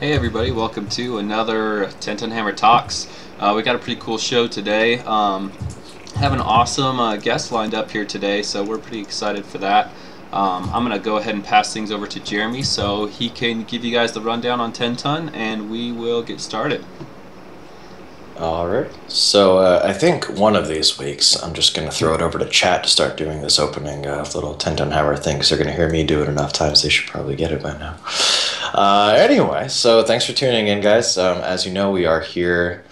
Hey everybody, welcome to another 10 Ton Hammer Talks. We got a pretty cool show today. Have an awesome guest lined up here today, so we're pretty excited for that. I'm going to go ahead and pass things over to Jeremy so he can give you guys the rundown on 10 Ton, and we will get started. All right. So I think one of these weeks I'm just going to throw it over to chat to start doing this opening little 10-ton hammer thing because they're going to hear me do it enough times. They should probably get it by now. Anyway, so thanks for tuning in, guys. As you know, we are here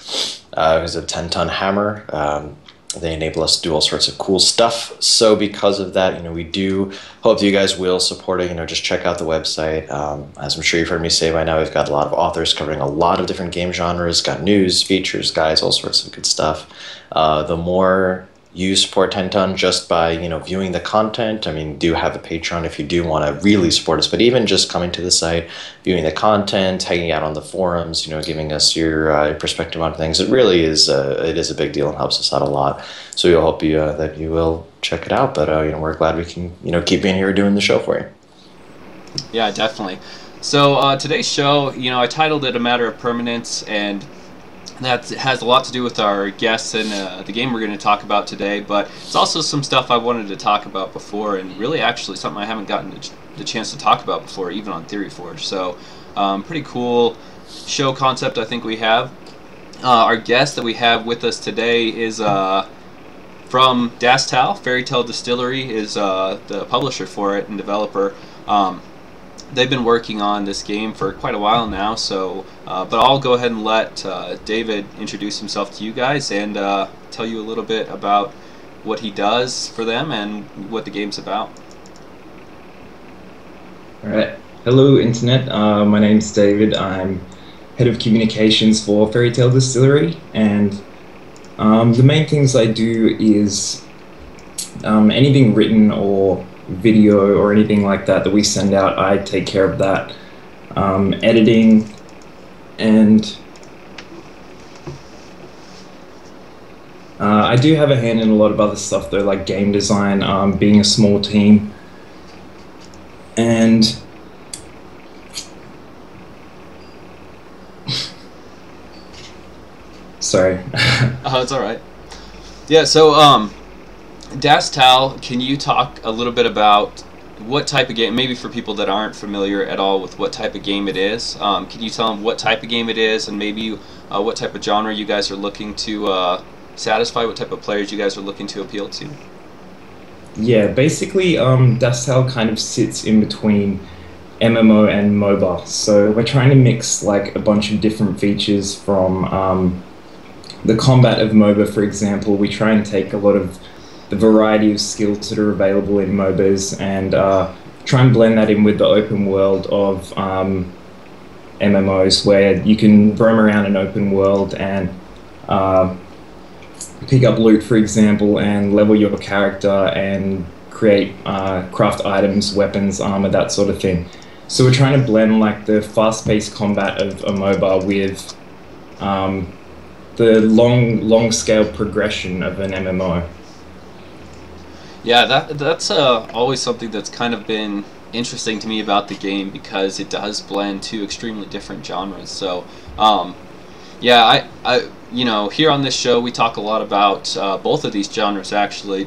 because of 10-ton hammer. They enable us to do all sorts of cool stuff. So because of that, we do hope that you guys will support it. Just check out the website. As I'm sure you've heard me say by now, we've got a lot of authors covering a lot of different game genres, got news, features, guides, all sorts of good stuff. The more you support 10 Ton just by viewing the content. I mean, do have a Patreon if you do want to really support us, but even just coming to the site, viewing the content, hanging out on the forums, giving us your perspective on things, it really is it is a big deal and helps us out a lot. So we'll hope you that you will check it out. But we're glad we can keep being here doing the show for you. Yeah, definitely. So today's show, I titled it "A Matter of Permanence," and that has a lot to do with our guests and the game we're going to talk about today, but it's also some stuff I wanted to talk about before, and really actually something I haven't gotten the chance to talk about before, even on Theory Forge. So pretty cool show concept I think we have. Our guest that we have with us today is from Dastal. Fairy Tale Distillery is the publisher for it and developer. They've been working on this game for quite a while now, so but I'll go ahead and let David introduce himself to you guys and tell you a little bit about what he does for them and what the game's about. Alright, hello Internet, my name's David. I'm head of communications for Fairy Tale Distillery, and the main things I do is anything written or video or anything like that we send out, I take care of that. Editing, and I do have a hand in a lot of other stuff though, like game design, being a small team, and sorry. Oh, it's alright. Yeah, so Dastal, can you talk a little bit about what type of game, maybe for people that aren't familiar at all with what type of game it is, can you tell them what type of game it is and maybe what type of genre you guys are looking to satisfy, what type of players you guys are looking to appeal to? Yeah, basically Dastal kind of sits in between MMO and MOBA, so we're trying to mix like a bunch of different features from the combat of MOBA, for example. We try and take a lot of the variety of skills that are available in MOBAs and try and blend that in with the open world of MMOs, where you can roam around an open world and pick up loot, for example, and level your character and create craft items, weapons, armor, that sort of thing. So we're trying to blend like the fast-paced combat of a MOBA with the long-scale progression of an MMO. Yeah, that's always something that's kind of been interesting to me about the game, because it does blend two extremely different genres. So, yeah, I here on this show we talk a lot about both of these genres actually,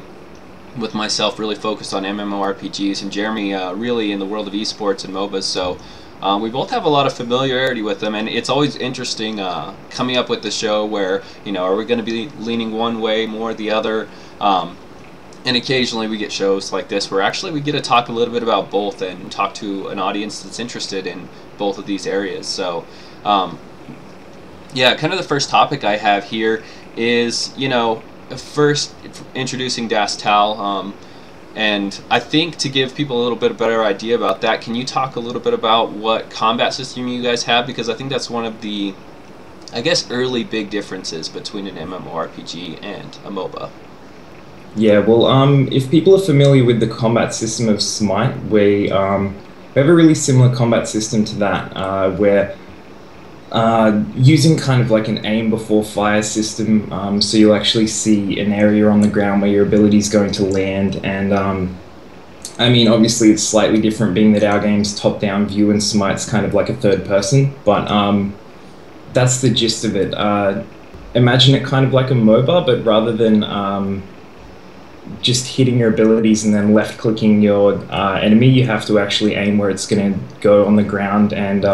with myself really focused on MMORPGs and Jeremy really in the world of esports and MOBAs. So we both have a lot of familiarity with them, and it's always interesting coming up with the show where, are we going to be leaning one way more or the other? And occasionally we get shows like this where actually we get to talk a little bit about both and talk to an audience that's interested in both of these areas. So, yeah, kind of the first topic I have here is, first introducing Dastal, and I think to give people a little bit better idea about that, can you talk a little bit about what combat system you guys have? Because I think that's one of the, I guess, early big differences between an MMORPG and a MOBA. Yeah, well, if people are familiar with the combat system of Smite, we have a really similar combat system to that, where using kind of like an aim before fire system, so you'll actually see an area on the ground where your ability is going to land, and I mean, obviously it's slightly different being that our game's top-down view and Smite's kind of like a third person, but that's the gist of it. Imagine it kind of like a MOBA, but rather than just hitting your abilities and then left-clicking your enemy, you have to actually aim where it's going to go on the ground, and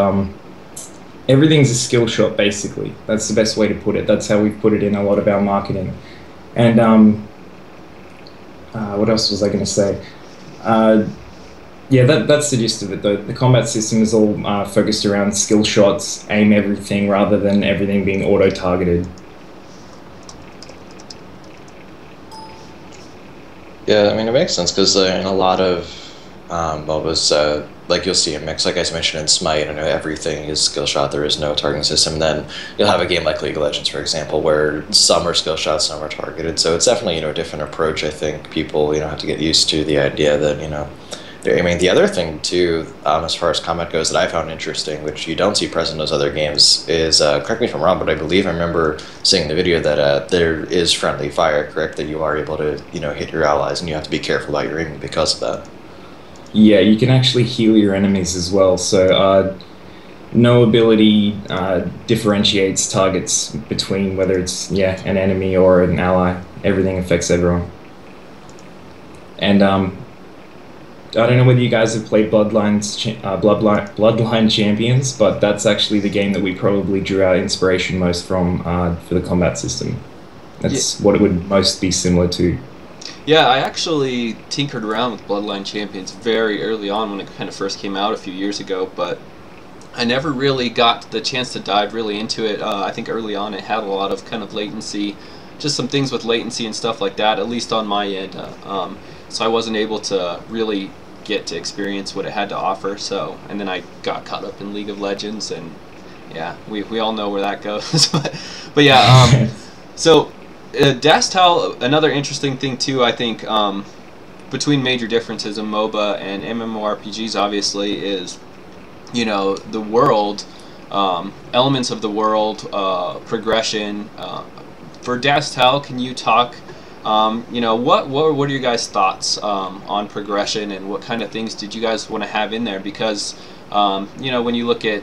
everything's a skill shot, basically. That's the best way to put it. That's how we've put it in a lot of our marketing. And what else was I going to say? Yeah, that's the gist of it, though. The combat system is all focused around skill shots, aim everything, rather than everything being auto-targeted. Yeah, I mean, it makes sense because in a lot of MOBAs, like you'll see a mix, like I mentioned in Smite, I know everything is skill shot, there is no targeting system. And then you'll have a game like League of Legends, for example, where some are skill shots, some are targeted. So it's definitely, a different approach. I think people, have to get used to the idea that, I mean, the other thing too, as far as combat goes, that I found interesting, which you don't see present in those other games, is correct me if I'm wrong, but I believe I remember seeing in the video that there is friendly fire, correct? That you are able to hit your allies, and you have to be careful about your aiming because of that. Yeah, you can actually heal your enemies as well. So no ability differentiates targets between whether it's an enemy or an ally. Everything affects everyone. And I don't know whether you guys have played Bloodline Champions, but that's actually the game that we probably drew our inspiration most from for the combat system. That's what it would most be similar to. Yeah, I actually tinkered around with Bloodline Champions very early on when it kind of first came out a few years ago, but I never really got the chance to dive really into it. I think early on it had a lot of kind of latency, just some things with latency and stuff like that, at least on my end. So I wasn't able to really get to experience what it had to offer. And then I got caught up in League of Legends, and yeah, we all know where that goes. but yeah, so Dastal, another interesting thing too, I think, between major differences in MOBA and MMORPGs, obviously, is the world, elements of the world, progression. For Dastal, can you talk? What are your guys' thoughts on progression, and what kind of things did you guys want to have in there? Because when you look at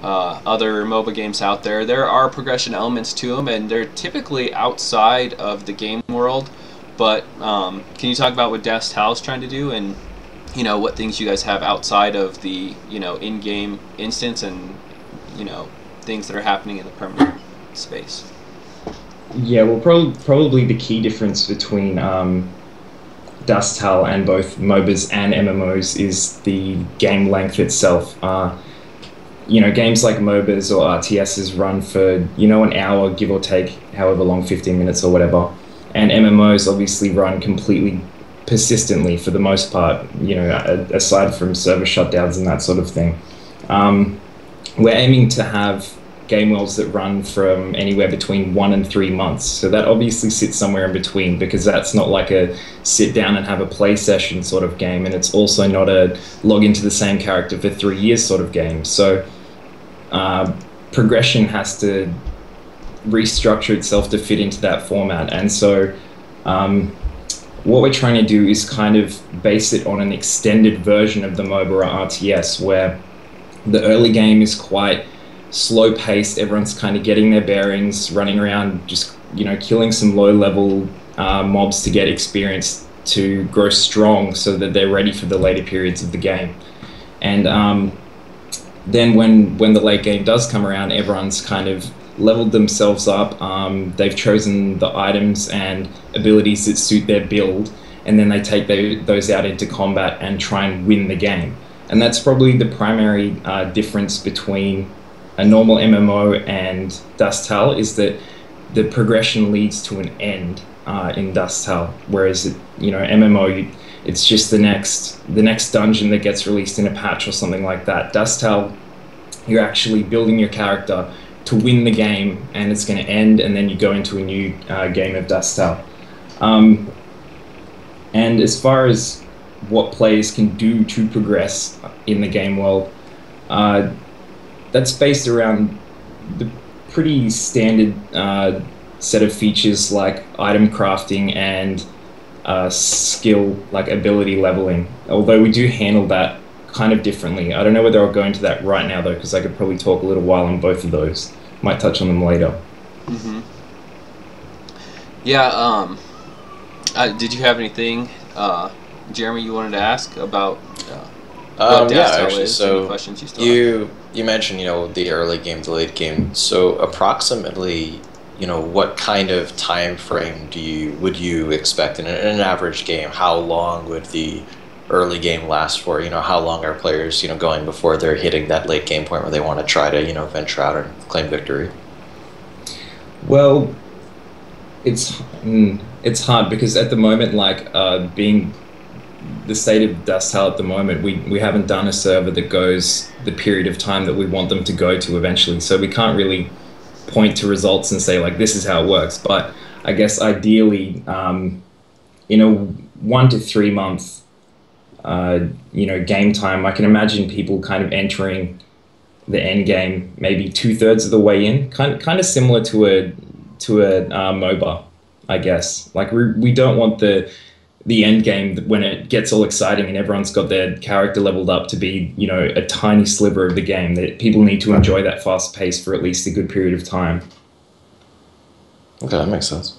other MOBA games out there, there are progression elements to them, and they're typically outside of the game world. But can you talk about what Dastal is trying to do, and what things you guys have outside of the in-game instance, and things that are happening in the permanent space? Yeah, well, probably the key difference between Dastal and both MOBAs and MMOs is the game length itself. Games like MOBAs or RTSs run for, an hour, give or take, however long, 15 minutes or whatever. And MMOs obviously run completely persistently for the most part, aside from server shutdowns and that sort of thing. We're aiming to have game worlds that run from anywhere between 1 and 3 months. So that obviously sits somewhere in between, because that's not like a sit down and have a play session sort of game, and it's also not a log into the same character for 3 years sort of game. So progression has to restructure itself to fit into that format. And so what we're trying to do is kind of base it on an extended version of the MOBA or RTS, where the early game is quite slow paced. Everyone's kind of getting their bearings, running around, just killing some low level mobs to get experience to grow strong, so that they're ready for the later periods of the game. And then when the late game does come around, everyone's kind of leveled themselves up. They've chosen the items and abilities that suit their build, and then they take those out into combat and try and win the game. And that's probably the primary difference between a normal MMO and Dastal, is that the progression leads to an end in Dastal, whereas MMO, it's just the next dungeon that gets released in a patch or something like that. Dastal, you're actually building your character to win the game, and it's going to end, and then you go into a new game of Dastal. And as far as what players can do to progress in the game world, that's based around the pretty standard set of features like item crafting and skill, like ability leveling. Although we do handle that kind of differently. I don't know whether I'll go into that right now though, because I could probably talk a little while on both of those. Might touch on them later. Mm-hmm. Yeah. Did you have anything, Jeremy, you wanted to ask about what Yeah, Dastel actually, is? Any so questions you still have? you mentioned, the early game, the late game. So approximately, what kind of time frame would you expect in an average game? How long would the early game last for? How long are players, going before they're hitting that late game point where they want to try to, venture out and claim victory? Well, it's hard because at the moment, like being the state of Dusthal at the moment, we haven't done a server that goes the period of time that we want them to go to eventually. So we can't really point to results and say like this is how it works. But I guess ideally, 1 to 3 month, game time. I can imagine people kind of entering the end game maybe 2/3 of the way in, kind of similar to a MOBA, I guess. Like we don't want the end game when it gets all exciting and everyone's got their character leveled up to be, a tiny sliver of the game. That people need to enjoy that fast pace for at least a good period of time. Okay, that makes sense.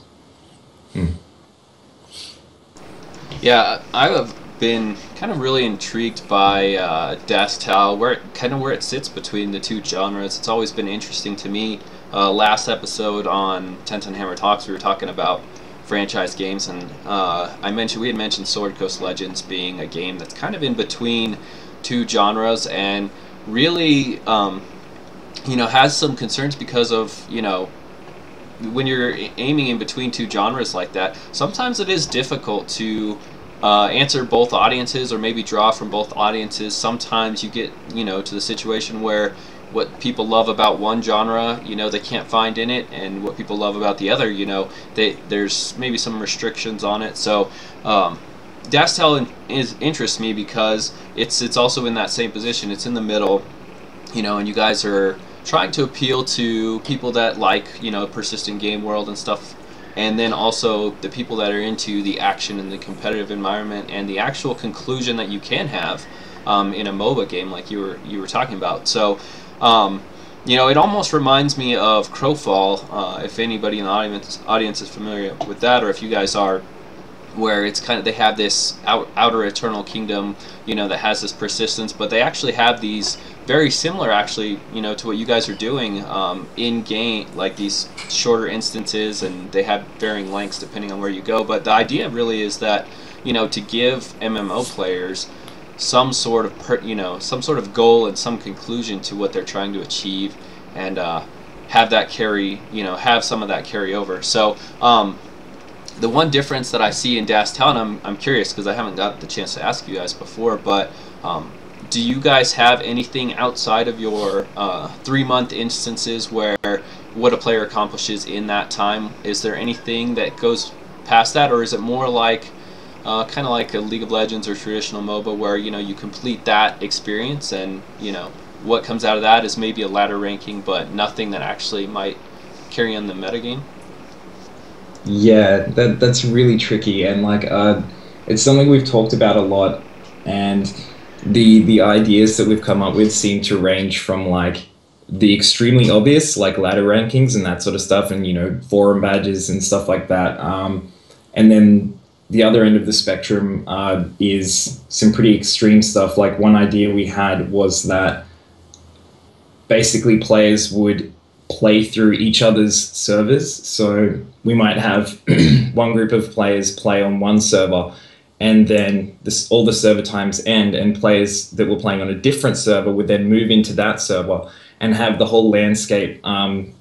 Yeah, I have been kind of really intrigued by Dastal, where it sits between the two genres. It's always been interesting to me. Last episode on Tenton Hammer Talks, we were talking about franchise games, and we had mentioned Sword Coast Legends being a game that's kind of in between two genres, and really, has some concerns because of, when you're aiming in between two genres like that, sometimes it is difficult to answer both audiences or maybe draw from both audiences. Sometimes you get, to the situation where what people love about one genre, they can't find in it, and what people love about the other, there's maybe some restrictions on it. So Dastel interests me because it's also in that same position. It's in the middle, and you guys are trying to appeal to people that like, persistent game world and stuff, and then also the people that are into the action and the competitive environment and the actual conclusion that you can have in a MOBA game like you were talking about. So it almost reminds me of Crowfall, if anybody in the audience is familiar with that, or if you guys are, where it's kind of, they have this outer eternal kingdom, that has this persistence, but they actually have these very similar, actually, to what you guys are doing in game, like these shorter instances, and they have varying lengths depending on where you go. But the idea really is that, to give MMO players some sort of goal and some conclusion to what they're trying to achieve, and have that carry, have some of that carry over. So the one difference that I see in Dastel, and I'm curious because I haven't got the chance to ask you guys before, but do you guys have anything outside of your 3-month instances where what a player accomplishes in that time? Is there anything that goes past that, or is it more like kind of like a League of Legends or traditional MOBA where you complete that experience, and what comes out of that is maybe a ladder ranking, but nothing that actually might carry on the metagame? Yeah, that's really tricky, and it's something we've talked about a lot, and the ideas that we've come up with seem to range from like the extremely obvious, like ladder rankings and that sort of stuff, and forum badges and stuff like that, and then the other end of the spectrum is some pretty extreme stuff. Like one idea we had was that basically players would play through each other's servers. So we might have one group of players play on one server, and then all the server times end, and players that were playing on a different server would then move into that server and have the whole landscape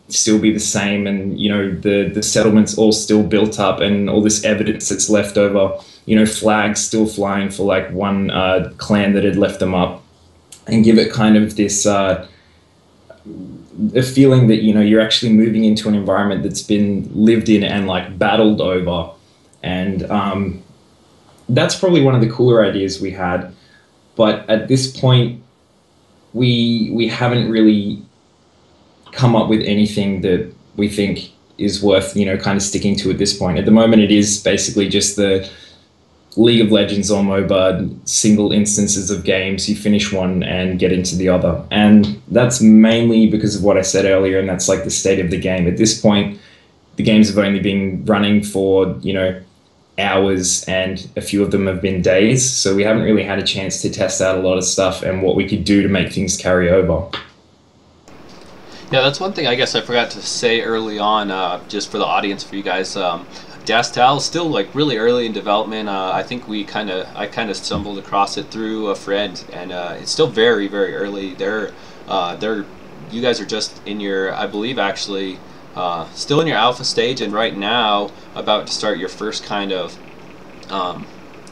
still be the same, and the settlements all still built up, and all this evidence that's left over, flags still flying for like one clan that had left them up, and give it kind of this a feeling that you're actually moving into an environment that's been lived in and like battled over. And that's probably one of the cooler ideas we had, but at this point we haven't really come up with anything that we think is worth kind of sticking to at this point. At the moment it is basically just the League of Legends or MOBA, single instances of games, you finish one and get into the other. And that's mainly because of what I said earlier, and that's like the state of the game. At this point, the games have only been running for, hours, and a few of them have been days. So we haven't really had a chance to test out a lot of stuff and what we could do to make things carry over. Yeah, that's one thing I guess I forgot to say early on, just for the audience, for you guys. Dastal is still like really early in development. I think I kind of stumbled across it through a friend, and it's still very, very early. You guys are just in your, I believe actually, still in your alpha stage, and right now about to start your first kind of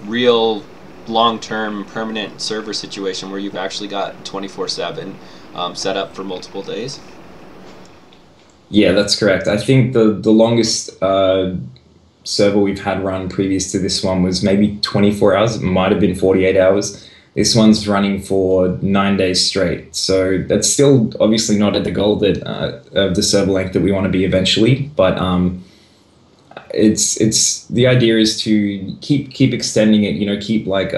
real long-term permanent server situation where you've actually got 24/7 set up for multiple days. Yeah, that's correct. I think the longest server we've had run previous to this one was maybe 24 hours. It might have been 48 hours. This one's running for 9 days straight. So that's still obviously not at the goal that of the server length that we want to be eventually. But it's the idea is to keep extending it. Keep like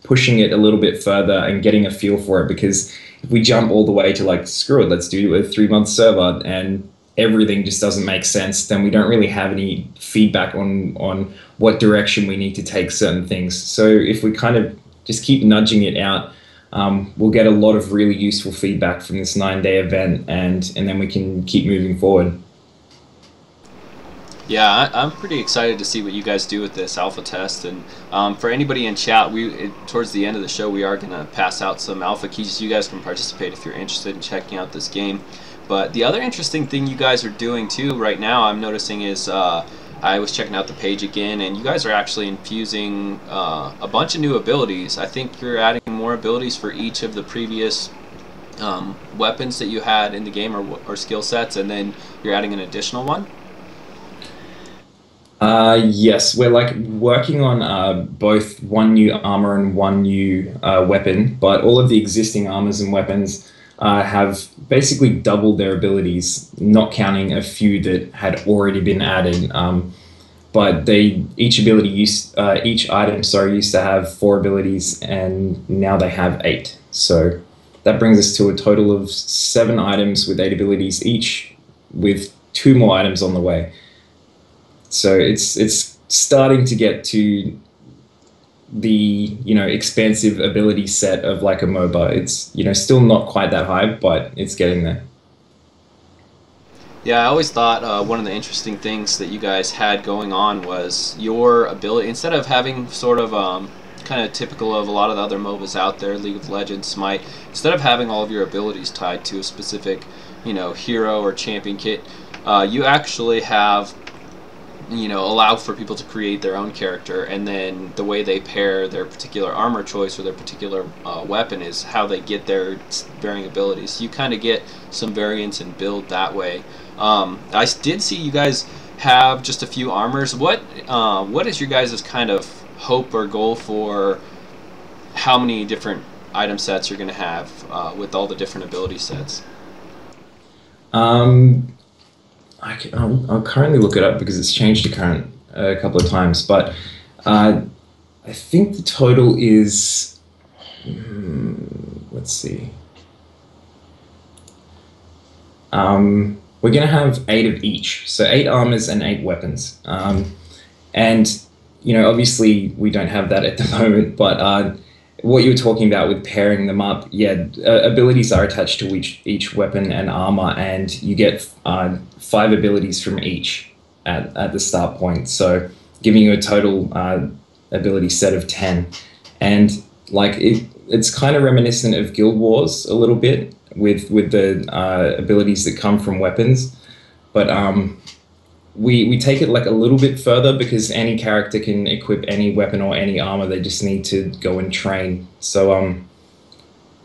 pushing it a little bit further and getting a feel for it. Because if we jump all the way to like, screw it, let's do a 3-month server, and everything just doesn't make sense, then we don't really have any feedback on what direction we need to take certain things. So if we kind of just keep nudging it out, we'll get a lot of really useful feedback from this 9-day event, and then we can keep moving forward. Yeah, I'm pretty excited to see what you guys do with this alpha test. And for anybody in chat, towards the end of the show, we are going to pass out some alpha keys. You guys can participate if you're interested in checking out this game. But the other interesting thing you guys are doing too right now, I'm noticing, is I was checking out the page again, and you guys are actually infusing a bunch of new abilities. I think you're adding more abilities for each of the previous weapons that you had in the game, or skill sets, and then you're adding an additional one. Yes, we're like working on both one new armor and one new weapon, but all of the existing armors and weapons have basically doubled their abilities, not counting a few that had already been added. But each item used to have 4 abilities, and now they have 8. So that brings us to a total of 7 items with 8 abilities each, with 2 more items on the way. So it's starting to get to the expansive ability set of like a MOBA. It's still not quite that high, but it's getting there. Yeah, I always thought one of the interesting things that you guys had going on was your ability, instead of having sort of kind of typical of a lot of the other MOBAs out there, League of Legends, Smite, instead of having all of your abilities tied to a specific hero or champion kit, you actually have allow for people to create their own character, and then the way they pair their particular armor choice or their particular weapon is how they get their varying abilities. So you kind of get some variance in build that way. I did see you guys have just a few armors. What is your guys' kind of hope or goal for how many different item sets you're going to have with all the different ability sets? I'll currently look it up because it's changed a couple of times, but I think the total is, let's see. We're going to have 8 of each, so 8 armors and 8 weapons. And obviously we don't have that at the moment, but what you were talking about with pairing them up, yeah, abilities are attached to each weapon and armor, and you get 5 abilities from each at the start point, so giving you a total ability set of 10. And like it's kind of reminiscent of Guild Wars a little bit with the abilities that come from weapons, but we take it like a little bit further, because any character can equip any weapon or any armor. They just need to go and train. So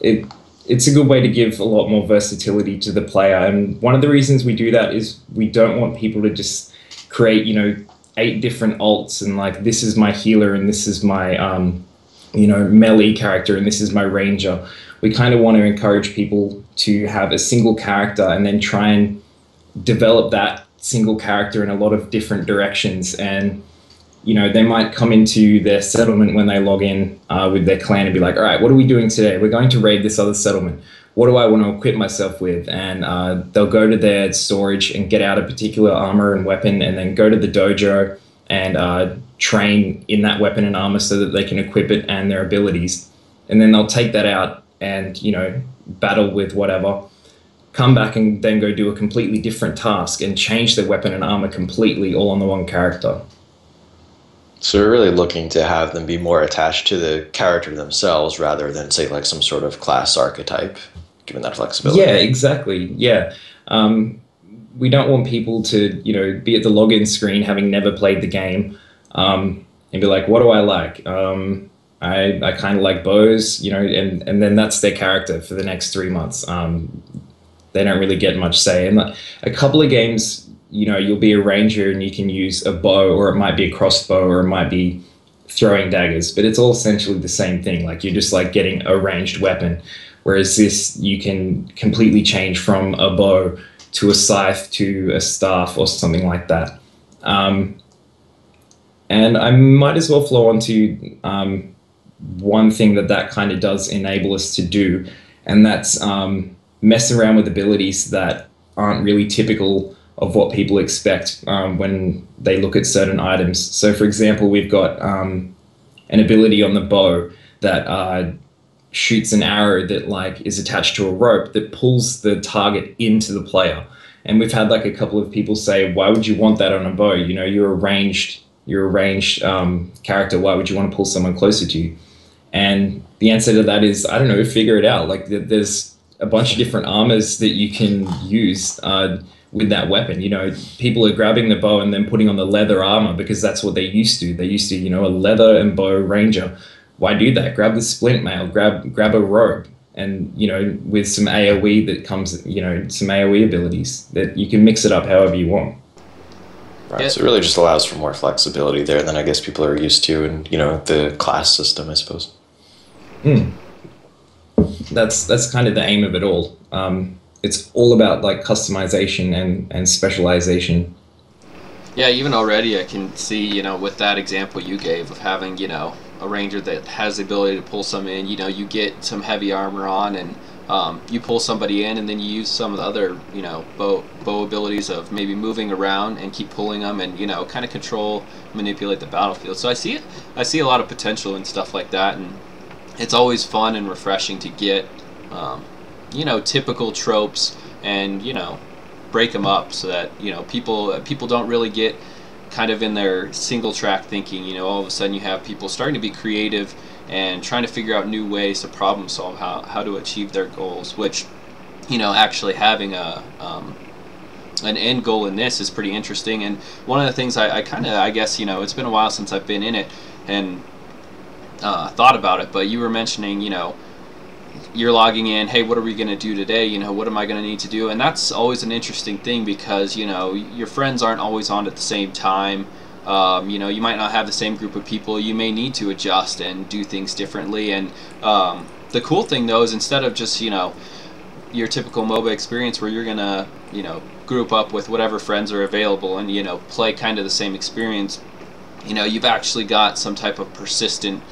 it's a good way to give a lot more versatility to the player. And one of the reasons we do that is we don't want people to just create 8 different alts, and like, this is my healer and this is my melee character and this is my ranger. We kind of want to encourage people to have a single character and then try and develop that single character in a lot of different directions. And you know, they might come into their settlement when they log in with their clan and be like, all right, what are we doing today? We're going to raid this other settlement. What do I want to equip myself with? And they'll go to their storage and get out a particular armor and weapon, and then go to the dojo and train in that weapon and armor so that they can equip it and their abilities. And then they'll take that out and, you know, battle with whatever, come back and then go do a completely different task and change their weapon and armor completely, all on the one character. So we're really looking to have them be more attached to the character themselves rather than, say, like some sort of class archetype, given that flexibility. Yeah, exactly. Yeah. We don't want people to, you know, be at the login screen having never played the game and be like, what do I like? I kind of like bows, you know, and then that's their character for the next 3 months. They don't really get much say. And a couple of games, you know, you'll be a ranger and you can use a bow, or it might be a crossbow, or it might be throwing daggers, but it's all essentially the same thing. Like, you're just like getting a ranged weapon. Whereas this, you can completely change from a bow to a scythe to a staff or something like that. And I might as well flow on to one thing that kind of does enable us to do, and that's mess around with abilities that aren't really typical of what people expect when they look at certain items. So, for example, we've got an ability on the bow that shoots an arrow that like is attached to a rope that pulls the target into the player. And we've had like a couple of people say, why would you want that on a bow? You know, you're a ranged character. Why would you want to pull someone closer to you? And the answer to that is, I don't know, figure it out. Like, there's a bunch of different armors that you can use with that weapon. You know, people are grabbing the bow and then putting on the leather armor because that's what they used to. They used to, you know, a leather and bow ranger. Why do that? Grab the splint mail, grab a robe, and, you know, with some AoE that comes, you know, some AoE abilities that you can mix it up however you want. Right, yeah. So it really just allows for more flexibility there than I guess people are used to in, you know, the class system, I suppose. That's kind of the aim of it all. It's all about like customization and specialization. Yeah, even already I can see, you know, with that example you gave of having, you know, a ranger that has the ability to pull some in, you know, you get some heavy armor on and you pull somebody in, and then you use some of the other, you know, bow abilities of maybe moving around and keep pulling them and, you know, kind of control, manipulate the battlefield. So I see a lot of potential in stuff like that, and it's always fun and refreshing to get, you know, typical tropes and, you know, break them up so that, you know, people don't really get kind of in their single track thinking. You know, all of a sudden you have people starting to be creative and trying to figure out new ways to problem solve how to achieve their goals, which, you know, actually having an end goal in this is pretty interesting. And one of the things I guess, you know, it's been a while since I've been in it and thought about it, but you were mentioning, you know, you're logging in, hey, what are we going to do today? You know, what am I going to need to do? And that's always an interesting thing because, you know, your friends aren't always on at the same time. You know, you might not have the same group of people. You may need to adjust and do things differently. And the cool thing, though, is instead of just, you know, your typical MOBA experience where you're going to, you know, group up with whatever friends are available and, you know, play kind of the same experience, you know, you've actually got some type of persistent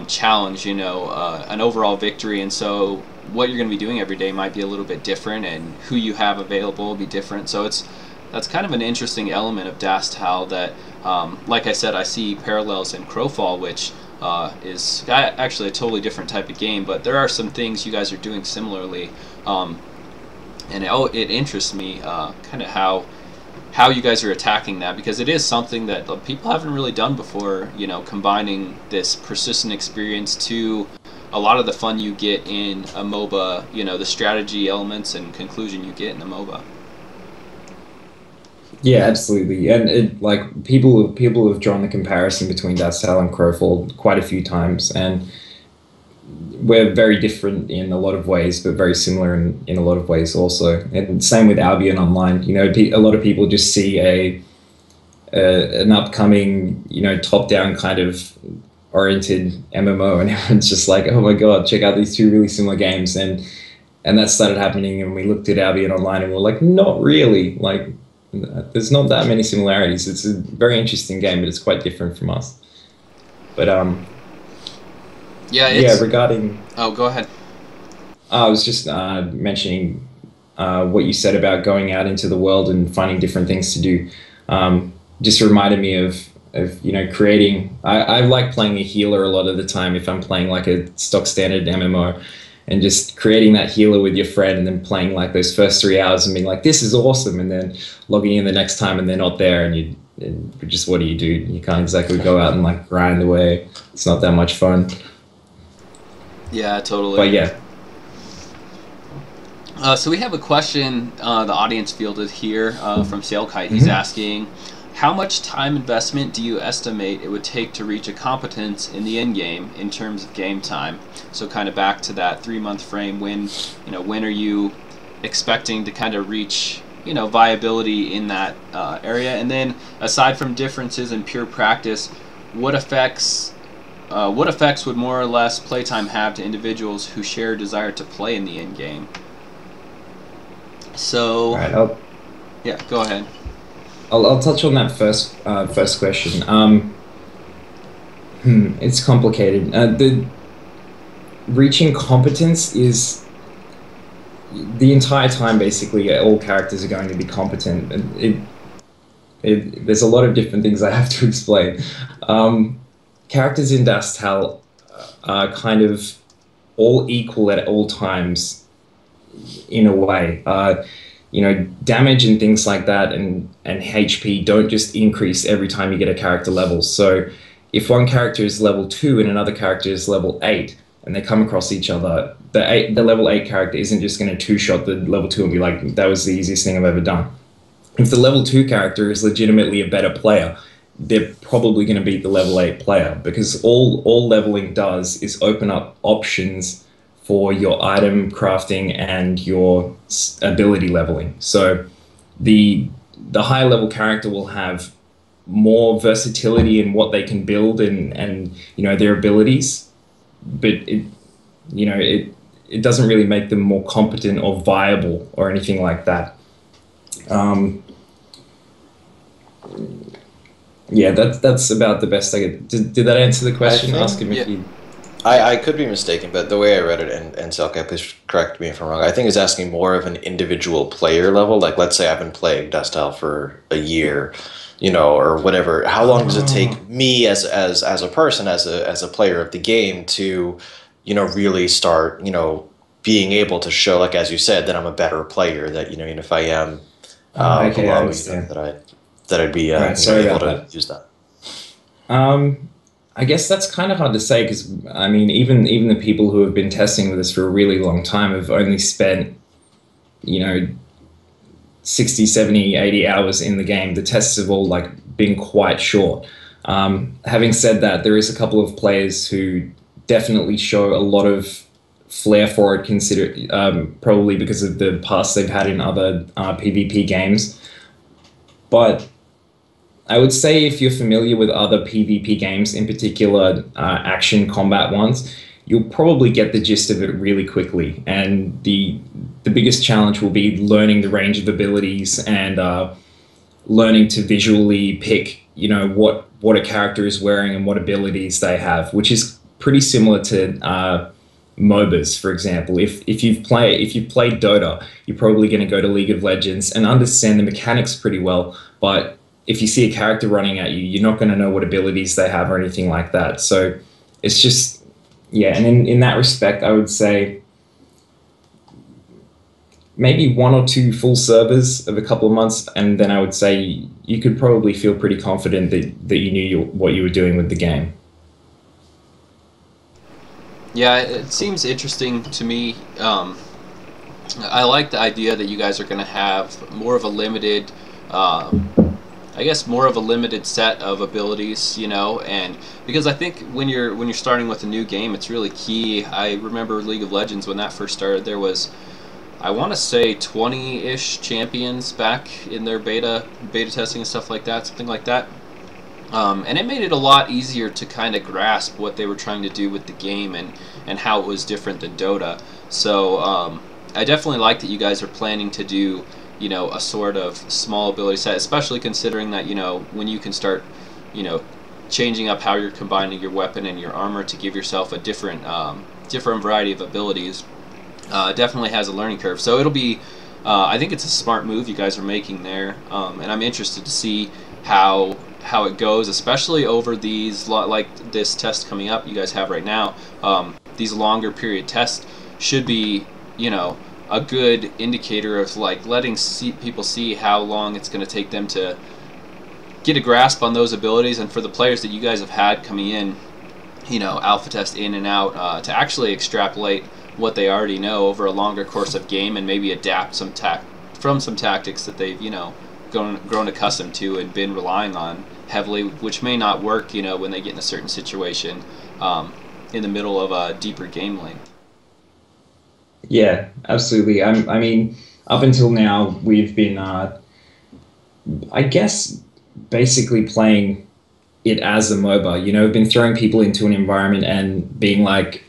challenge, you know, an overall victory. And so what you're going to be doing every day might be a little bit different, and who you have available will be different. So that's kind of an interesting element of Dastal that, like I said, I see parallels in Crowfall, which is actually a totally different type of game, but there are some things you guys are doing similarly, and it interests me kind of how you guys are attacking that, because it is something that people haven't really done before, you know, combining this persistent experience to a lot of the fun you get in a MOBA, you know, the strategy elements and conclusion you get in a MOBA. Yeah, absolutely. And it, like, people have drawn the comparison between Dastal and Crowfall quite a few times, and we're very different in a lot of ways, but very similar in a lot of ways also. And same with Albion Online. You know, a lot of people just see an upcoming, you know, top-down kind of oriented MMO, and everyone's just like, oh my god, check out these two really similar games. And that started happening, and we looked at Albion Online and we're like, not really. Like, there's not that many similarities. It's a very interesting game, but it's quite different from us. But Yeah, yeah, regarding... Oh, go ahead. I was just mentioning what you said about going out into the world and finding different things to do. Just reminded me of creating. I like playing a healer a lot of the time if I'm playing like a stock standard MMO, and just creating that healer with your friend and then playing like those first 3 hours and being like, this is awesome, and then logging in the next time and they're not there, and just what do? You can't exactly go out and like grind away. It's not that much fun. Yeah, totally. But yeah. So we have a question the audience fielded here from Sailkite. He's asking, how much time investment do you estimate it would take to reach a competence in the end game in terms of game time? So kind of back to that 3-month frame. When are you expecting to kind of reach viability in that area? And then aside from differences in pure practice, what effects would more or less playtime have to individuals who share a desire to play in the end game? So, right, yeah, go ahead. I'll touch on that first question. It's complicated. The reaching competence is the entire time. Basically, all characters are going to be competent. There's a lot of different things I have to explain. Characters in Dust Hell are kind of all equal at all times, in a way. Damage and things like that and HP don't just increase every time you get a character level. So if one character is level 2 and another character is level 8 and they come across each other, the level 8 character isn't just going to two-shot the level 2 and be like, that was the easiest thing I've ever done. If the level 2 character is legitimately a better player, they're probably going to beat the level 8 player, because all leveling does is open up options for your item crafting and your ability leveling. So the higher level character will have more versatility in what they can build and their abilities, but it doesn't really make them more competent or viable or anything like that. Yeah, that's about the best I could. Did that answer the question? Ask him if you... I could be mistaken, but the way I read it, and Selka, please correct me if I'm wrong, I think it's asking more of an individual player level. Like, let's say I've been playing Dust Hell for a year, or whatever. How long does it take me as a person, as a player of the game to, really start, being able to show, like as you said, that I'm a better player, that, if I am okay, I below, understand. that I'd be Right, able to use that. I guess that's kind of hard to say, because I mean, even the people who have been testing with us for a really long time have only spent 60, 70, 80 hours in the game. The tests have all been quite short. Having said that, there is a couple of players who definitely show a lot of flair for it, probably because of the past they've had in other PvP games. But I would say if you're familiar with other PvP games, in particular action combat ones, you'll probably get the gist of it really quickly. And the biggest challenge will be learning the range of abilities and learning to visually pick, what a character is wearing and what abilities they have, which is pretty similar to MOBAs, for example. If you've played Dota, you're probably going to go to League of Legends and understand the mechanics pretty well, but if you see a character running at you, you're not going to know what abilities they have or anything like that. So it's just, yeah, and in that respect, I would say maybe 1 or 2 full servers of a couple of months, and then I would say you could probably feel pretty confident that you knew what you were doing with the game. Yeah, it seems interesting to me. I like the idea that you guys are going to have more of a limited... more of a limited set of abilities, and because I think when you're starting with a new game, it's really key. I remember League of Legends when that first started. There was, I want to say, 20-ish champions back in their beta testing and stuff like that, something like that. And it made it a lot easier to kind of grasp what they were trying to do with the game and how it was different than Dota. So I definitely like that you guys are planning to do a sort of small ability set, especially considering that, when you can start, you know, changing up how you're combining your weapon and your armor to give yourself a different variety of abilities, definitely has a learning curve. So it'll be, I think it's a smart move you guys are making there, and I'm interested to see how it goes, especially over these, like this test coming up you guys have right now. These longer period tests should be, a good indicator of like letting people see how long it's going to take them to get a grasp on those abilities, and for the players that you guys have had coming in, alpha test in and out, to actually extrapolate what they already know over a longer course of game and maybe adapt some tactics that they've grown accustomed to and been relying on heavily, which may not work when they get in a certain situation in the middle of a deeper game length. Yeah, absolutely. I mean, up until now, we've been, I guess, basically playing it as a MOBA. We've been throwing people into an environment and being like,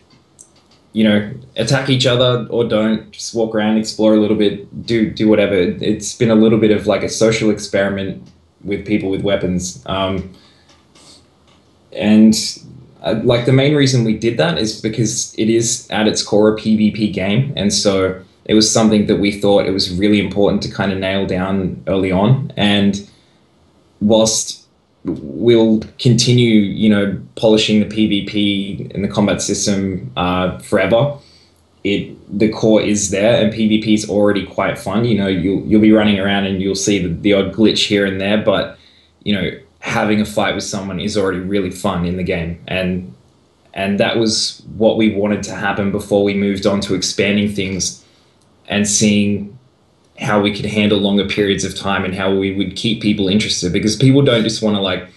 attack each other or don't. Just walk around, explore a little bit, do whatever. It's been a little bit of like a social experiment with people with weapons. And like the main reason we did that is because it is at its core a PvP game, and so it was something that we thought it was really important to kind of nail down early on. And whilst we'll continue, polishing the PvP and the combat system forever, the core is there, and PvP is already quite fun. You'll be running around and you'll see the odd glitch here and there, but having a fight with someone is already really fun in the game, and that was what we wanted to happen before we moved on to expanding things and seeing how we could handle longer periods of time and how we would keep people interested, because people don't just want to like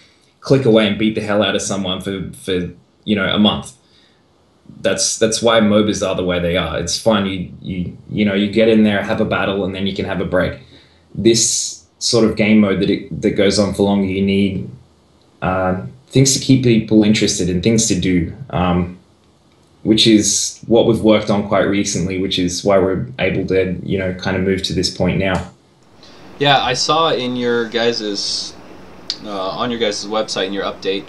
click away and beat the hell out of someone for a month. That's why MOBAs are the way they are. It's fun. You get in there, have a battle, and then you can have a break. This sort of game mode that goes on for longer, you need things to keep people interested and things to do, which is what we've worked on quite recently, which is why we're able to kind of move to this point now. Yeah, I saw in your guys's on your guys' website in your update,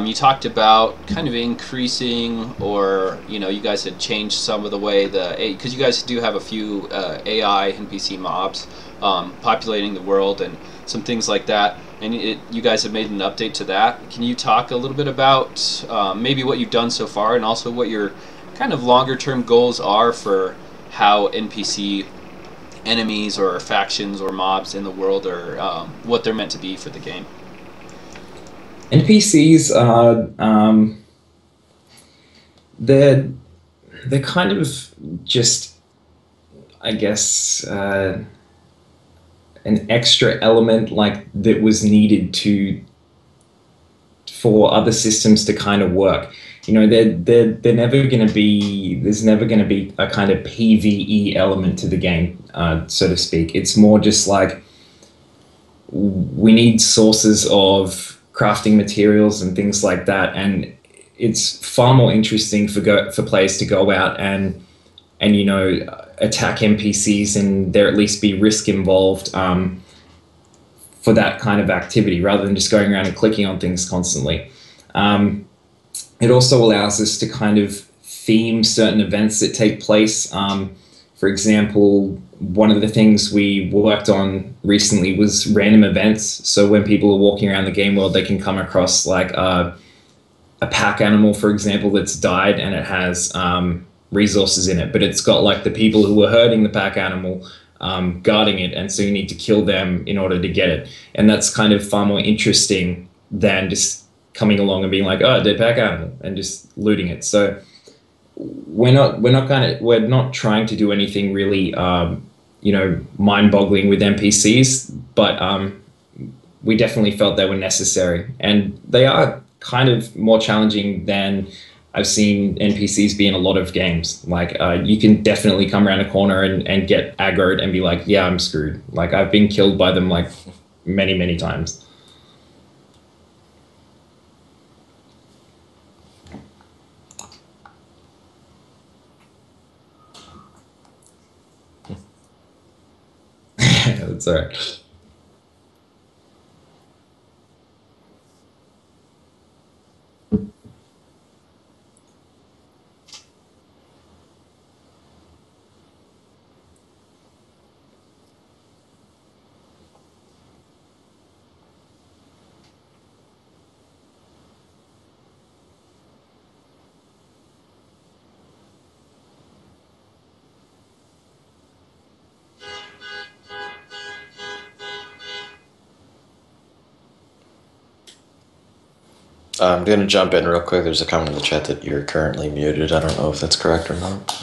you talked about kind of increasing, or you guys had changed some of the way because you guys do have a few AI NPC mobs populating the world and some things like that, and you guys have made an update to that. Can you talk a little bit about maybe what you've done so far, and also what your kind of longer term goals are for how NPC enemies or factions or mobs in the world are, what they're meant to be for the game? NPCs are they're kind of just, I guess, an extra element like that was needed for other systems to kind of work. They're never going to be, there's never going to be a kind of PvE element to the game, so to speak. It's more just like we need sources of crafting materials and things like that, and it's far more interesting for players to go out and attack NPCs, and there at least be risk involved for that kind of activity, rather than just going around and clicking on things constantly. It also allows us to kind of theme certain events that take place. For example, one of the things we worked on recently was random events. So when people are walking around the game world, they can come across like a pack animal, for example, that's died, and it has resources in it, but it's got like the people who were herding the pack animal guarding it, and so you need to kill them in order to get it. And that's kind of far more interesting than just coming along and being like, oh, dead pack animal, and just looting it. So we're not trying to do anything really mind-boggling with NPCs, but we definitely felt they were necessary, and they are kind of more challenging than I've seen NPCs be in a lot of games. Like you can definitely come around a corner and get aggroed and be like, yeah, I'm screwed. Like I've been killed by them like many, many times. That's all right. I'm going to jump in real quick. There's a comment in the chat that you're currently muted. I don't know if that's correct or not.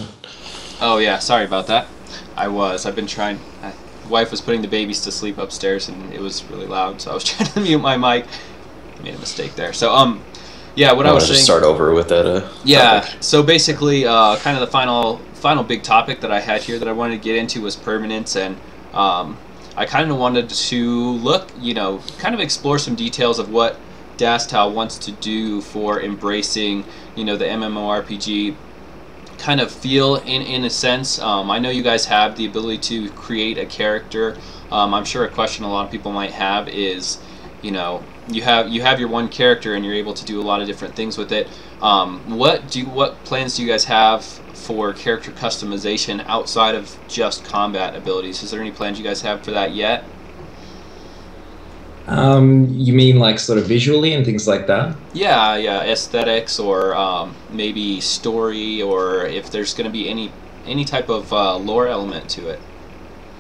Oh yeah, sorry about that. I've been trying. My wife was putting the babies to sleep upstairs, and it was really loud, so I was trying to mute my mic. Made a mistake there. So yeah, what I was saying. Just start over with that. Yeah. Topic. So basically, kind of the final big topic that I had here that I wanted to get into was permanence, and I kind of wanted to look, kind of explore some details of what Dastal wants to do for embracing, the MMORPG kind of feel in a sense. I know you guys have the ability to create a character. I'm sure a question a lot of people might have is, you have your one character and you're able to do a lot of different things with it. What plans do you guys have for character customization outside of just combat abilities? Is there any plans you guys have for that yet? You mean like sort of visually and things like that? Yeah, aesthetics, or maybe story, or if there's going to be any type of lore element to it.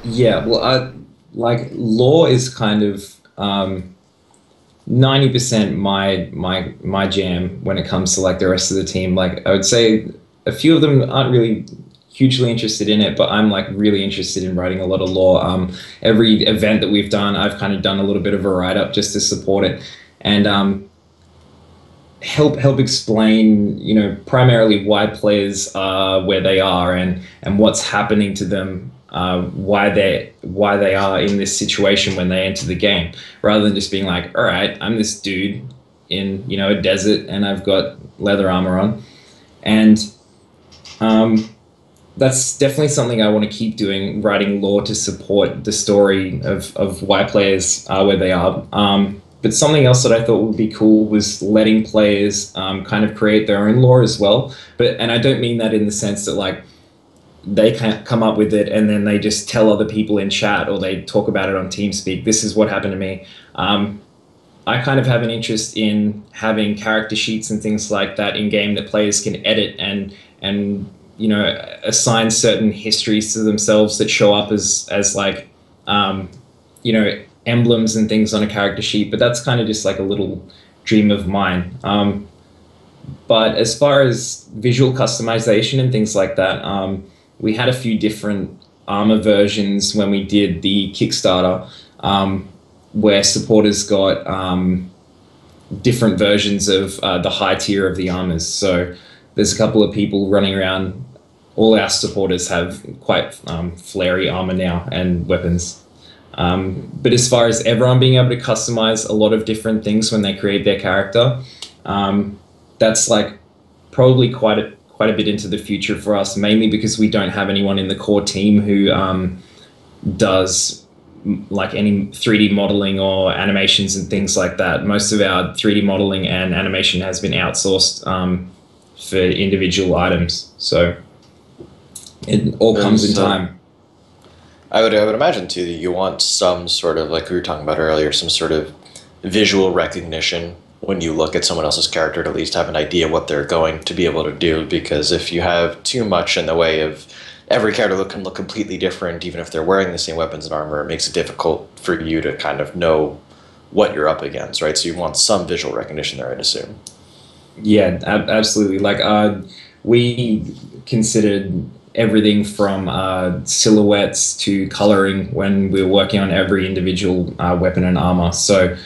Yeah, well, like lore is kind of 90% my jam when it comes to like the rest of the team. Like I would say a few of them aren't really hugely interested in it, but I'm like really interested in writing a lot of lore. Every event that we've done, I've kind of done a little bit of a write-up just to support it and help explain, primarily why players are where they are and what's happening to them, why they are in this situation when they enter the game, rather than just being like, all right, I'm this dude in a desert and I've got leather armor on, and that's definitely something I want to keep doing, writing lore to support the story of why players are where they are. But something else that I thought would be cool was letting players kind of create their own lore as well. And I don't mean that in the sense that like they can't come up with it and then they just tell other people in chat or they talk about it on TeamSpeak. This is what happened to me. I kind of have an interest in having character sheets and things like that in game that players can edit and assign certain histories to themselves that show up as like emblems and things on a character sheet. But that's kind of just like a little dream of mine. But as far as visual customization and things like that, we had a few different armor versions when we did the Kickstarter, where supporters got different versions of the high tier of the armors. So there's a couple of people running around. All our supporters have quite flary armor now and weapons. But as far as everyone being able to customize a lot of different things when they create their character, that's like probably quite a bit into the future for us, mainly because we don't have anyone in the core team who does like any 3D modeling or animations and things like that. Most of our 3D modeling and animation has been outsourced for individual items. So it all comes in time. I would imagine too that you want some sort of, like we were talking about earlier, some sort of visual recognition when you look at someone else's character to at least have an idea what they're going to be able to do, because if you have too much in the way of every character can look completely different, even if they're wearing the same weapons and armor, it makes it difficult for you to kind of know what you're up against, right? So you want some visual recognition there, I'd assume. Yeah, absolutely. Like we considered everything from silhouettes to coloring when we were working on every individual weapon and armor. So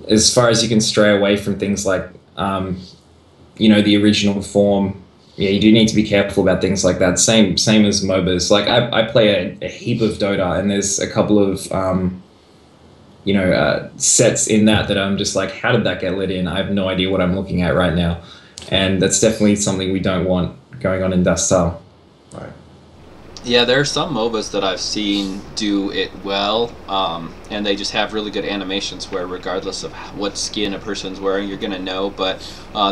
as far as you can stray away from things like, the original form, yeah, you do need to be careful about things like that. Same as MOBAs. Like I play a heap of Dota, and there's a couple of sets in that I'm just like, how did that get let in? I have no idea what I'm looking at right now, and that's definitely something we don't want going on in Dastal. Right. Yeah, there are some MOBAs that I've seen do it well, and they just have really good animations where, regardless of what skin a person's wearing, you're gonna know. But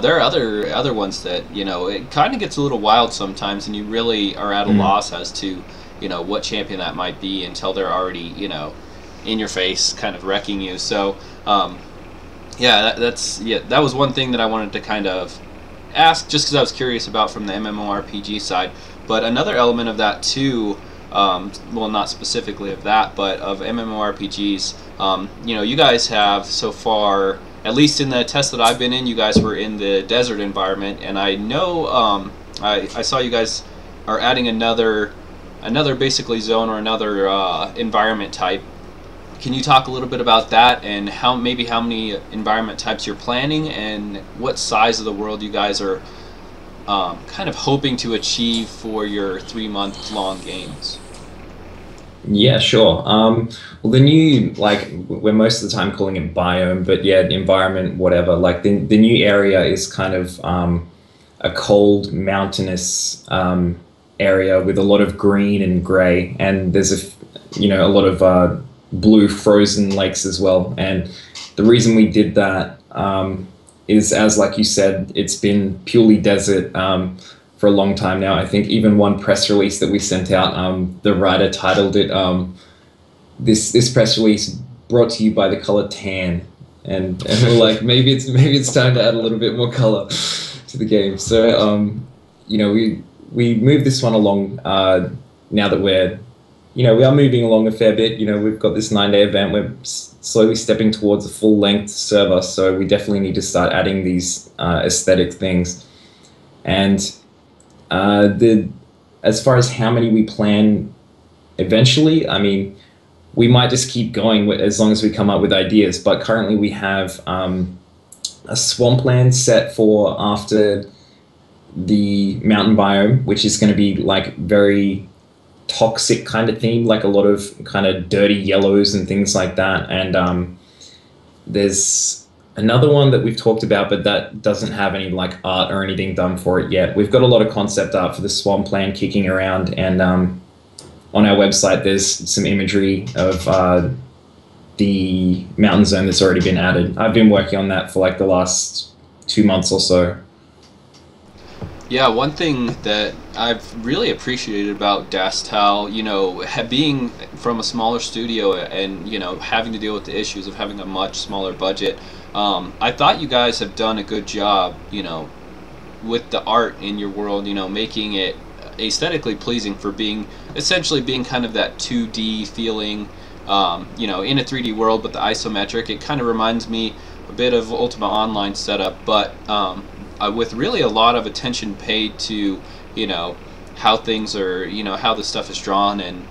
there are other ones that it kind of gets a little wild sometimes, and you really are at a loss as to what champion that might be until they're already in your face, kind of wrecking you. So yeah, that was one thing that I wanted to kind of ask, just because I was curious about from the MMORPG side. But another element of that too, well, not specifically of that, but of MMORPGs, you guys have so far, at least in the test that I've been in, you guys were in the desert environment, and I know I saw you guys are adding another basically zone or another environment type. Can you talk a little bit about that and how many environment types you're planning and what size of the world you guys are kind of hoping to achieve for your 3-month-long games? Yeah, sure. Well, the new, like, we're most of the time calling it biome, but yeah, environment, whatever. Like, the new area is kind of a cold, mountainous area with a lot of green and gray, and there's a lot of blue frozen lakes as well. And the reason we did that is, as like you said, it's been purely desert for a long time now. I think even one press release that we sent out, the writer titled it this press release brought to you by the color tan, and we're like, maybe it's time to add a little bit more color to the game. So we moved this one along now that we are moving along a fair bit. We've got this 9-day event. We're slowly stepping towards a full-length server, so we definitely need to start adding these aesthetic things. And as far as how many we plan eventually, I mean, we might just keep going as long as we come up with ideas. But currently we have a swampland set for after the mountain biome, which is going to be like very toxic kind of theme, like a lot of kind of dirty yellows and things like that. And there's another one that we've talked about, but that doesn't have any like art or anything done for it yet. We've got a lot of concept art for the swampland kicking around, and on our website there's some imagery of the mountain zone that's already been added. I've been working on that for like the last 2 months or so. Yeah, one thing that I've really appreciated about Dastal, being from a smaller studio and, having to deal with the issues of having a much smaller budget, I thought you guys have done a good job, with the art in your world, making it aesthetically pleasing for essentially being kind of that 2D feeling, in a 3D world, but the isometric. It kind of reminds me a bit of Ultima Online setup, but with really a lot of attention paid to how things are, how the stuff is drawn, and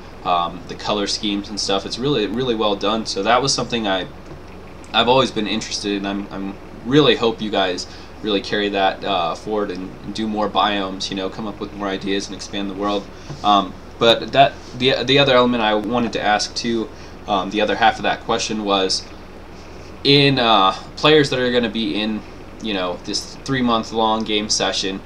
the color schemes and stuff. It's really well done. So that was something I've always been interested in. I'm really hope you guys really carry that forward and do more biomes, come up with more ideas and expand the world. But the other element I wanted to ask too, the other half of that question was, in players that are going to be in this 3-month-long game session,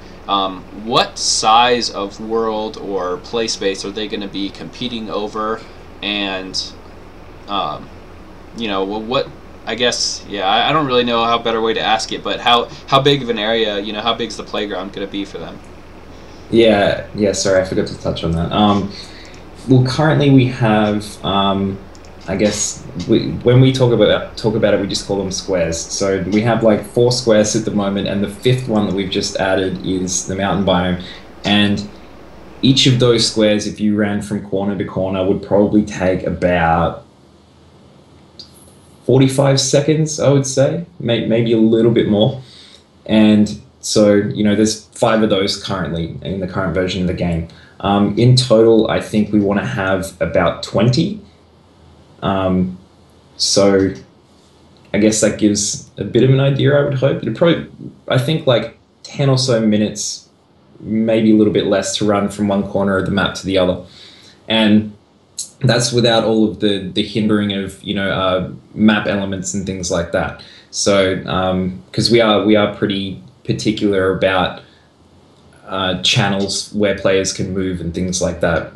what size of world or play space are they going to be competing over? And what, I guess, I don't really know how better way to ask it, but how big of an area, how big is the playground going to be for them? Yeah, sorry, I forgot to touch on that. Well, currently we have, I guess, when we talk about it, we just call them squares. So we have like 4 squares at the moment, and the 5th one that we've just added is the mountain biome. And each of those squares, if you ran from corner to corner, would probably take about 45 seconds, I would say, maybe a little bit more. And so, there's 5 of those currently in the current version of the game. In total, I think we want to have about 20. So I guess that gives a bit of an idea, I would hope. It'd probably, I think, like 10 or so minutes, maybe a little bit less, to run from one corner of the map to the other. And that's without all of the hindering of, map elements and things like that. So, because we are pretty particular about channels where players can move and things like that.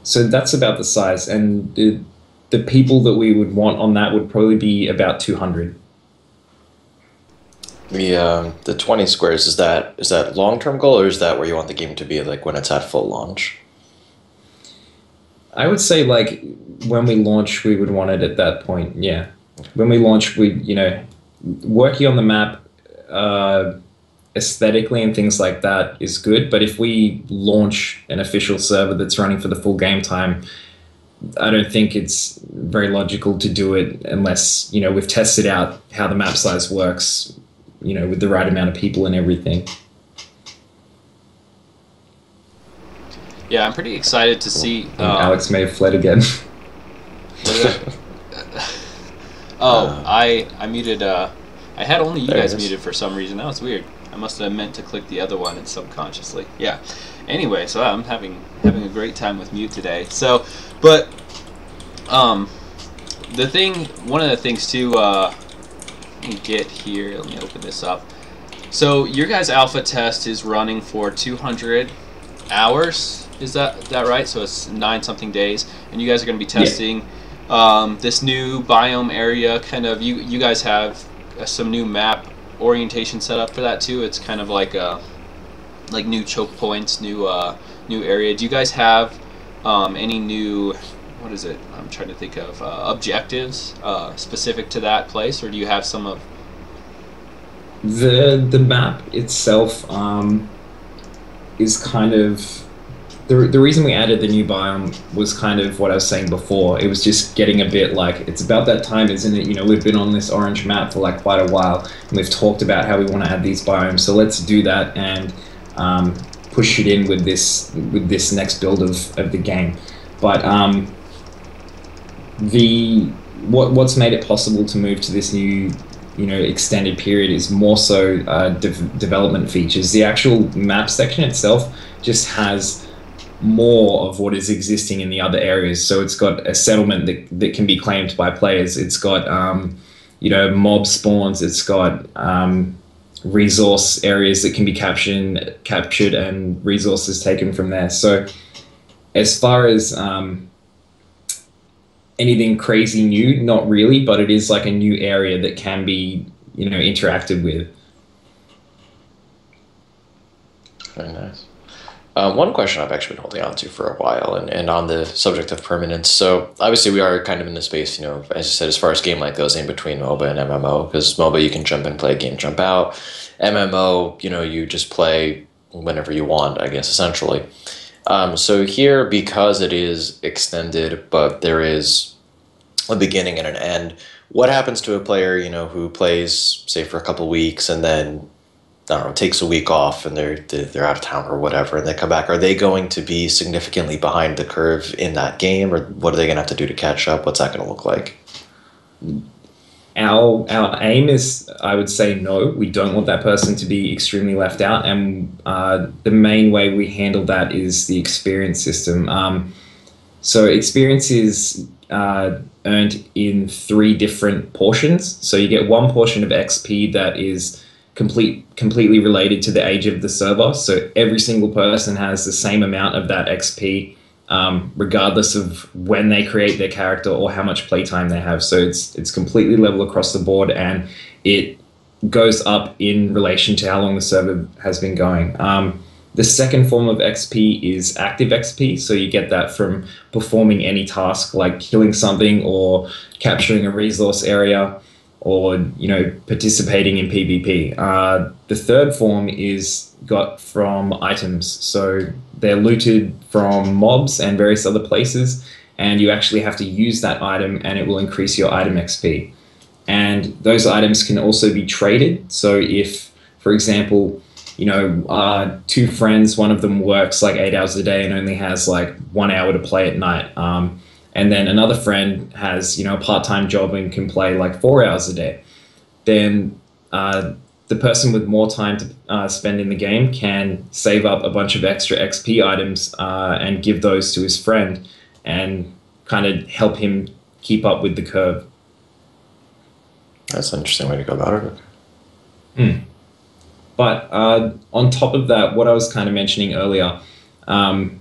So that's about the size, and the people that we would want on that would probably be about 200. The 20 squares, is that long-term goal, or is that where you want the game to be like when it's at full launch? I would say like when we launch, we would want it at that point. Yeah, when we launch, we working on the map aesthetically and things like that is good. But if we launch an official server that's running for the full game time, I don't think it's very logical to do it unless we've tested out how the map size works, with the right amount of people and everything. Yeah, I'm pretty excited to see. Alex may have fled again. I muted. I had only you There it guys is. muted for some reason. That was weird. I must have meant to click the other one and subconsciously. Yeah. Anyway, so I'm having a great time with mute today. So, but one of the things too. Let me get here. Let me open this up. So your guys' alpha test is running for 200 hours. Is that right? So it's 9-something days, and you guys are going to be testing this new biome area. Kind of, you guys have some new map orientation set up for that too. It's kind of like new choke points, new area. Do you guys have any new, what is it? I'm trying to think of objectives specific to that place, or do you have some of the map itself is kind of the reason we added the new biome was kind of what I was saying before. It was just getting a bit like, it's about that time, isn't it? We've been on this orange map for like quite a while, and we've talked about how we want to add these biomes. So let's do that and push it in with this next build of the game. But what's made it possible to move to this new extended period is more so development features. The actual map section itself just has more of what is existing in the other areas. So it's got a settlement that can be claimed by players. It's got mob spawns. It's got resource areas that can be captured and resources taken from there. So as far as anything crazy new, not really, but it is like a new area that can be interacted with. Very nice. One question I've actually been holding on to for a while, and on the subject of permanence. So obviously we are kind of in the space, as I said, as far as game life goes, in between MOBA and MMO, because MOBA you can jump in, play a game, jump out. MMO, you just play whenever you want, I guess, essentially. So here, because it is extended, but there is a beginning and an end, what happens to a player, who plays, say, for a couple weeks and then, I don't know, takes a week off and they're out of town or whatever, and they come back? Are they going to be significantly behind the curve in that game, or what are they going to have to do to catch up? What's that going to look like? Our aim is, I would say, no. We don't want that person to be extremely left out, and the main way we handle that is the experience system. So experience is earned in 3 different portions. So you get 1 portion of XP that is completely related to the age of the server. So every single person has the same amount of that XP, regardless of when they create their character or how much playtime they have. So it's completely level across the board, and it goes up in relation to how long the server has been going. The second form of XP is active XP. So you get that from performing any task like killing something or capturing a resource area, or participating in PvP. The third form is got from items. So they're looted from mobs and various other places, and you actually have to use that item, and it will increase your item XP. And those items can also be traded. So if, for example, 2 friends, one of them works like 8 hours a day and only has like 1 hour to play at night, and then another friend has a part-time job and can play like 4 hours a day, then the person with more time to spend in the game can save up a bunch of extra XP items and give those to his friend and kind of help him keep up with the curve. That's an interesting way to go about it. But on top of that, what I was kind of mentioning earlier, um,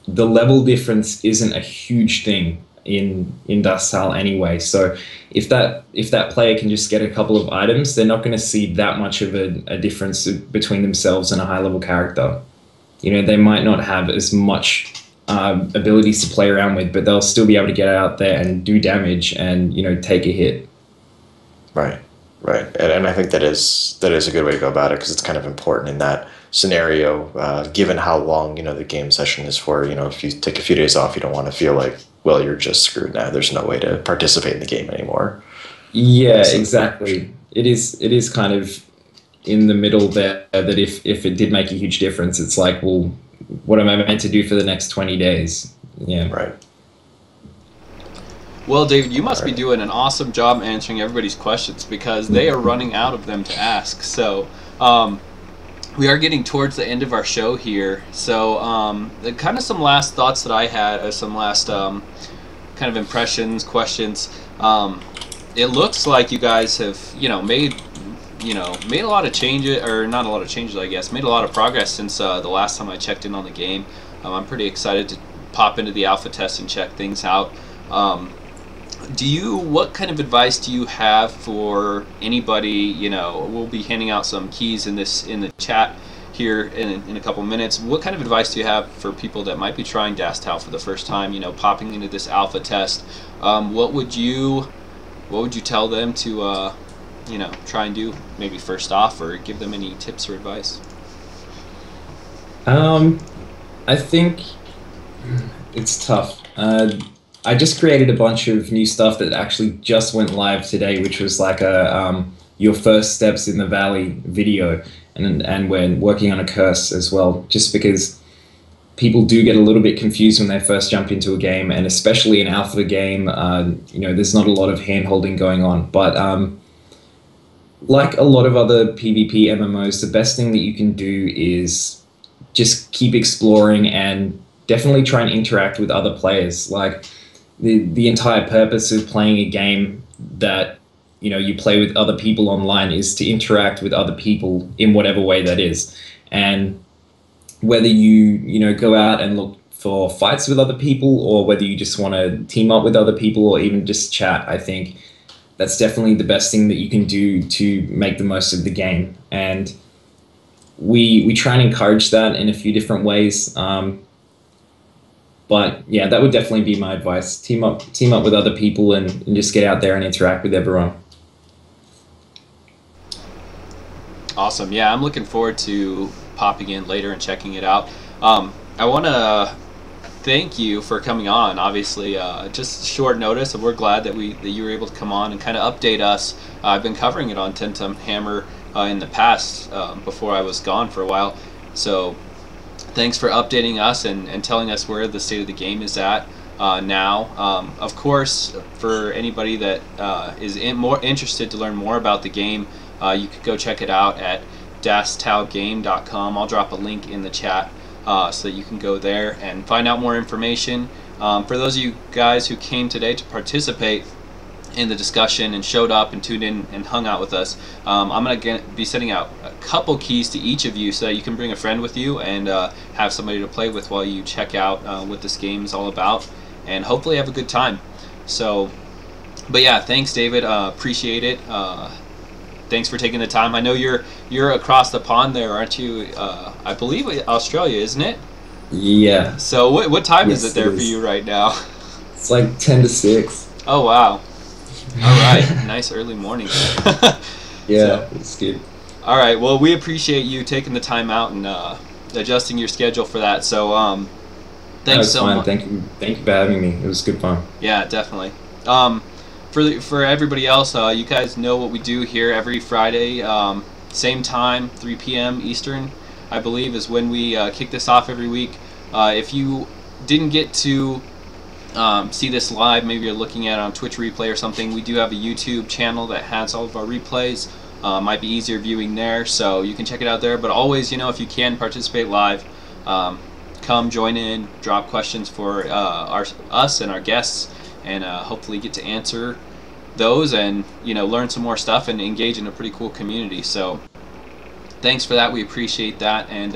the level difference isn't a huge thing in Dust Hell anyway. So if that player can just get a couple of items, they're not going to see that much of a difference between themselves and a high level character. You know, they might not have as much abilities to play around with, but they'll still be able to get out there and do damage and, you know, take a hit. Right, right, and I think that is a good way to go about it because it's kind of important in that scenario, given how long the game session is for. If you take a few days off, you don't want to feel like, well, you're just screwed now. There's no way to participate in the game anymore. Yeah, exactly. It is kind of in the middle there that if it did make a huge difference, it's like, well, what am I meant to do for the next 20 days? Yeah. Right. Well, David, you must All be right. doing an awesome job answering everybody's questions because they are running out of them to ask. So, we are getting towards the end of our show here. So, kind of some last thoughts that I had, or some last kind of impressions, questions. It looks like you guys have, made a lot of changes, or not a lot of changes, I guess, made a lot of progress since the last time I checked in on the game. I'm pretty excited to pop into the alpha test and check things out. What kind of advice do you have for anybody? We'll be handing out some keys in the chat here in a couple minutes. What kind of advice do you have for people that might be trying Dastal for the first time, popping into this alpha test? What would you tell them to try and do maybe first off, or give them any tips or advice? I think it's tough. I just created a bunch of new stuff that actually just went live today, which was like a your first steps in the valley video, and we're working on a curse as well, just because people do get a little bit confused when they first jump into a game, and especially an alpha game, there's not a lot of hand-holding going on. But like a lot of other PvP MMOs, the best thing that you can do is just keep exploring and definitely try and interact with other players. Like the entire purpose of playing a game that you play with other people online is to interact with other people in whatever way that is. And whether you go out and look for fights with other people, or whether you just want to team up with other people, or even just chat, I think that's definitely the best thing that you can do to make the most of the game. And we try and encourage that in a few different ways. But yeah, that would definitely be my advice. Team up with other people and just get out there and interact with everyone. Awesome. Yeah, I'm looking forward to popping in later and checking it out. I want to thank you for coming on. Obviously, just short notice, and we're glad that you were able to come on and kind of update us. I've been covering it on Tentum Hammer in the past, before I was gone for a while. So thanks for updating us and telling us where the state of the game is at now. Of course, for anybody that is more interested to learn more about the game, you could go check it out at dastalgame.com. I'll drop a link in the chat so that you can go there and find out more information. For those of you guys who came today to participate in the discussion and showed up and tuned in and hung out with us, I'm going to be sending out a couple keys to each of you so that you can bring a friend with you and have somebody to play with while you check out what this game is all about, and hopefully have a good time. So, but yeah, thanks, David. Appreciate it. Thanks for taking the time. I know you're across the pond there, aren't you? I believe Australia, isn't it? Yeah. So what time Yes, is it there it for is. you right now? It's like 10 to 6. Oh wow. All right, nice early morning. Yeah, it's good. All right, well, we appreciate you taking the time out and adjusting your schedule for that. So, thanks so much. Thank you for having me. It was good fun. Yeah, definitely. For everybody else, you guys know what we do here every Friday, same time, 3 p.m. Eastern, I believe, is when we kick this off every week. If you didn't get to see this live, maybe you're looking at it on Twitch replay or something, we do have a YouTube channel that has all of our replays. Might be easier viewing there, so you can check it out there. But always, if you can participate live, come join in, drop questions for us and our guests, and hopefully get to answer those and learn some more stuff and engage in a pretty cool community. So thanks for that. We appreciate that, and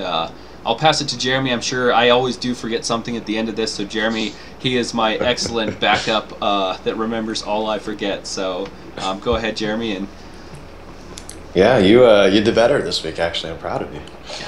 I'll pass it to Jeremy. I'm sure I always do forget something at the end of this, so Jeremy, he is my excellent backup that remembers all I forget. So go ahead, Jeremy. And yeah, you did better this week. Actually, I'm proud of you.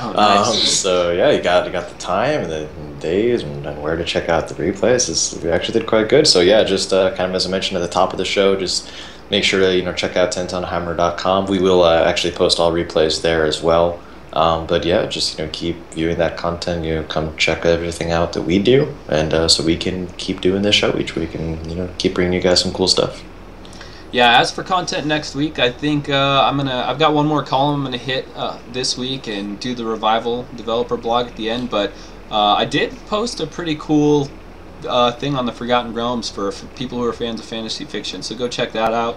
oh, nice. So yeah, you got the time and the days and where to check out the replays. You actually did quite good. So yeah, just kind of as I mentioned at the top of the show, just make sure to check out tentonhammer.com. We will actually post all replays there as well. But yeah, just keep viewing that content. Come check everything out that we do, and so we can keep doing this show each week and keep bringing you guys some cool stuff. Yeah, as for content next week, I think I've got one more column I'm gonna hit this week and do the Revival developer blog at the end. But I did post a pretty cool thing on the Forgotten Realms for people who are fans of fantasy fiction. So go check that out.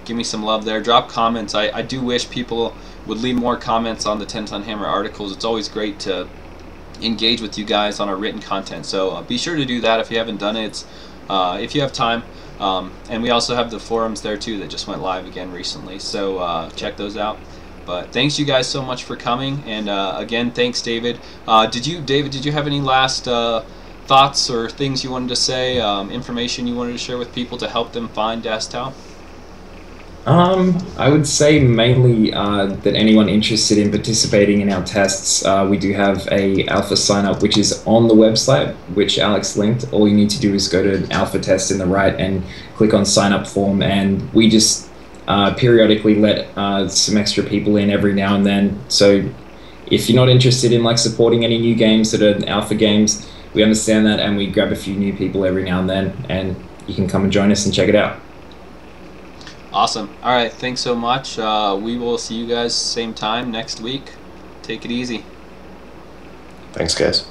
Give me some love there. Drop comments. I do wish people would leave more comments on the 10 Ton Hammer articles. It's always great to engage with you guys on our written content. So be sure to do that if you haven't done it. If you have time. And we also have the forums there too that just went live again recently, so check those out. But thanks you guys so much for coming, and again, thanks David. Did you have any last thoughts or things you wanted to say, information you wanted to share with people to help them find Dastau? I would say mainly that anyone interested in participating in our tests, we do have a alpha sign up which is on the website, which Alex linked. All you need to do is go to alpha test in the right and click on sign up form, and we just periodically let some extra people in every now and then. So if you're not interested in supporting any new games that are alpha games, we understand that, and we grab a few new people every now and then, and you can come and join us and check it out. Awesome. All right, thanks so much. We will see you guys same time next week. Take it easy. Thanks, guys.